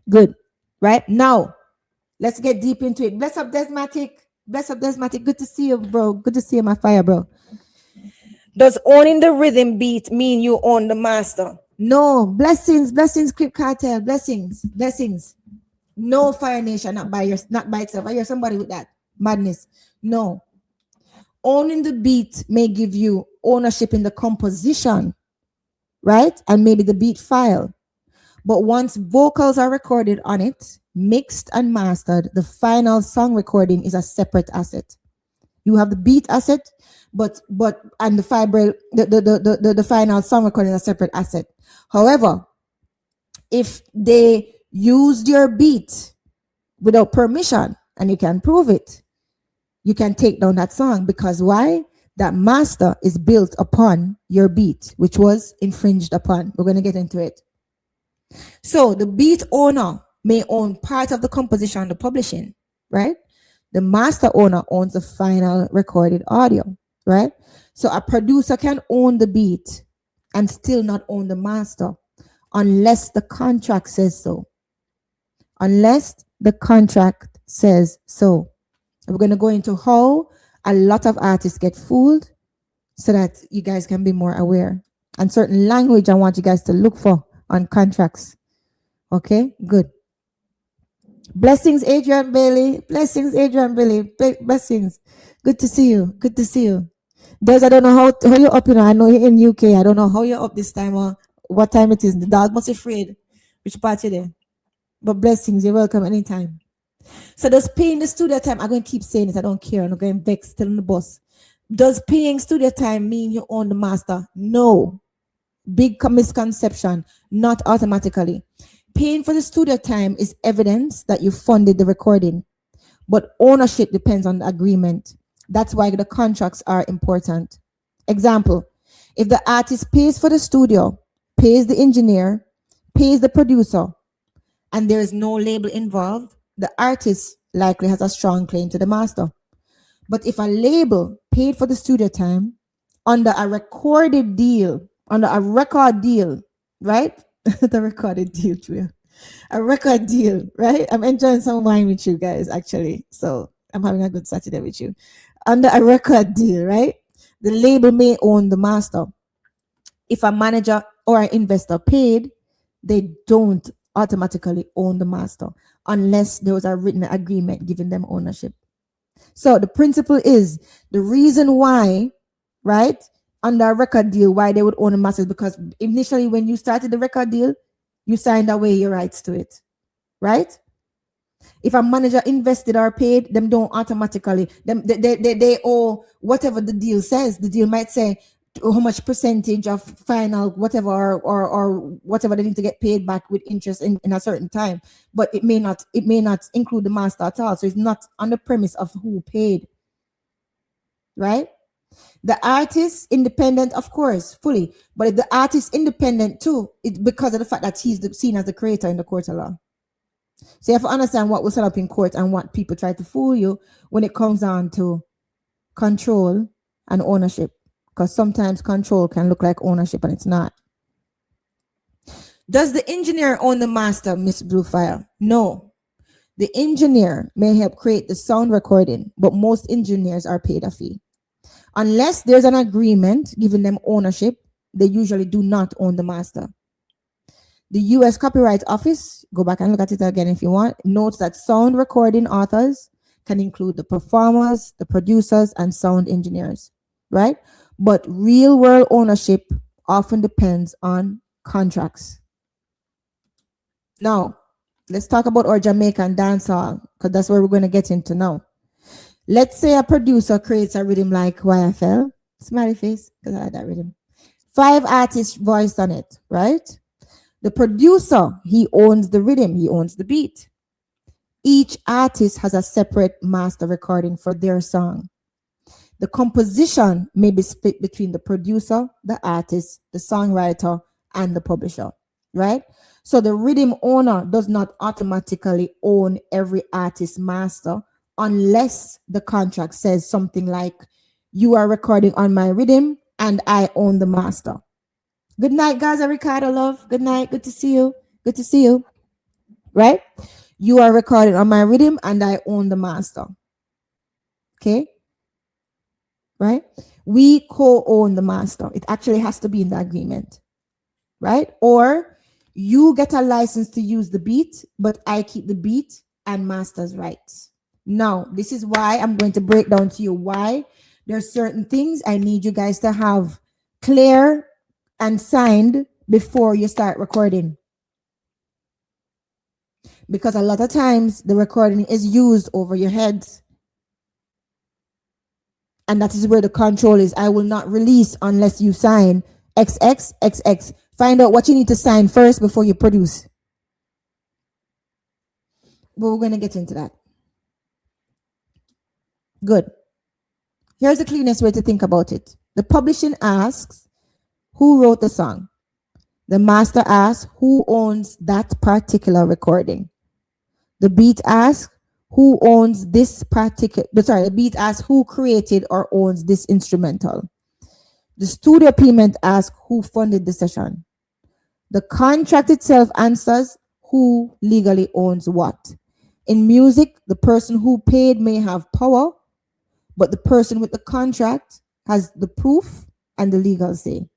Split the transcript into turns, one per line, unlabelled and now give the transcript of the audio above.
Good. Right? Now, let's get deep into it. Bless up, Desmatic. Bless up, Desmatic. Good to see you, bro. Good to see you, my fire, bro.
Does owning the rhythm beat mean you own the master?
No. Blessings, blessings, Crip Cartel. Blessings, blessings. No, Fire Nation, not by itself. I hear somebody with that madness. No. Owning the beat may give you ownership in the composition, right? And maybe the beat file. But once vocals are recorded on it, mixed and mastered, the final song recording is a separate asset. You have the beat asset, but and the fiber the final song recording is a separate asset. However, if they used your beat without permission, and you can prove it, you can take down that song, because why? That master is built upon your beat, which was infringed upon. We're going to get into it. So the beat owner may own part of the composition, the publishing, right? The master owner owns the final recorded audio, right? So a producer can own the beat and still not own the master unless the contract says so. Unless the contract says so. We're going to go into how a lot of artists get fooled so that you guys can be more aware. And certain language I want you guys to look for on contracts. Okay, good. Blessings, Adrian Bailey. Blessings, Adrian Bailey. Blessings. Good to see you. Good to see you. Des, I don't know how you're up, I know you're in UK. I don't know how you're up this time or what time it is. The dog must be afraid. Which part you there? But blessings, you're welcome anytime. So does paying the studio time, I'm going to keep saying it, I don't care. I'm not going to vex, telling the boss. Does paying studio time mean you own the master? No. Big misconception. Not automatically. Paying for the studio time is evidence that you funded the recording, but ownership depends on the agreement. That's why the contracts are important. Example, if the artist pays for the studio, pays the engineer, pays the producer, and there is no label involved, the artist likely has a strong claim to the master. But if a label paid for the studio time under a recorded deal, under a record deal, right? The recorded deal, Julia. A record deal, right? I'm enjoying some wine with you guys, actually. So I'm having a good Saturday with you. Under a record deal, right? The label may own the master. If a manager or an investor paid, they don't automatically own the master unless there was a written agreement giving them ownership. So the principle is the reason why, right, under a record deal, why they would own the master is because initially when you started the record deal, you signed away your rights to it, right? If a manager invested or paid, them don't automatically, they owe whatever the deal says. The deal might say how much percentage of final whatever or whatever they need to get paid back with interest in a certain time, but it may not include the master at all. So it's not on the premise of who paid, right? The artist independent, of course, fully, but if the artist independent too, it's because of the fact that he's seen as the creator in the court of law. So you have to understand what was set up in court and what people try to fool you when it comes down to control and ownership. Because sometimes control can look like ownership and it's not. Does the engineer own the master, Miss Bluefire? No. The engineer may help create the sound recording, but most engineers are paid a fee. Unless there's an agreement giving them ownership, they usually do not own the master. The U.S. Copyright Office, go back and look at it again if you want, notes that sound recording authors can include the performers, the producers, and sound engineers, right? But real world ownership often depends on contracts. Now, let's talk about our Jamaican dancehall, because that's where we're going to get into now. Let's say a producer creates a rhythm like YFL, smiley face, because I like that rhythm. 5 artists voiced on it, right? The producer, he owns the rhythm, he owns the beat. Each artist has a separate master recording for their song. The composition may be split between the producer, the artist, the songwriter, and the publisher, right? So the rhythm owner does not automatically own every artist's master unless the contract says something like, you are recording on my rhythm and I own the master. Good night, Gaza Ricardo, love. Good night. Good to see you. Good to see you. right? You are recording on my rhythm and I own the master. Okay? Right? We co-own the master. It actually has to be in the agreement, right? Or you get a license to use the beat, but I keep the beat and master's rights. Now, this is why I'm going to break down to you why there's certain things I need you guys to have clear and signed before you start recording. Because a lot of times the recording is used over your heads. And that is where the control is. I will not release unless you sign XXXX. Find out what you need to sign first before you produce. But we're going to get into that. Good. Here's the cleanest way to think about it. The publishing asks, who wrote the song? The master asks, who owns that particular recording? The beat asks, who owns this particular, the beat asks, who created or owns this instrumental? The studio payment asks, who funded the session? The contract itself answers, who legally owns what? In music, the person who paid may have power, but the person with the contract has the proof and the legal say.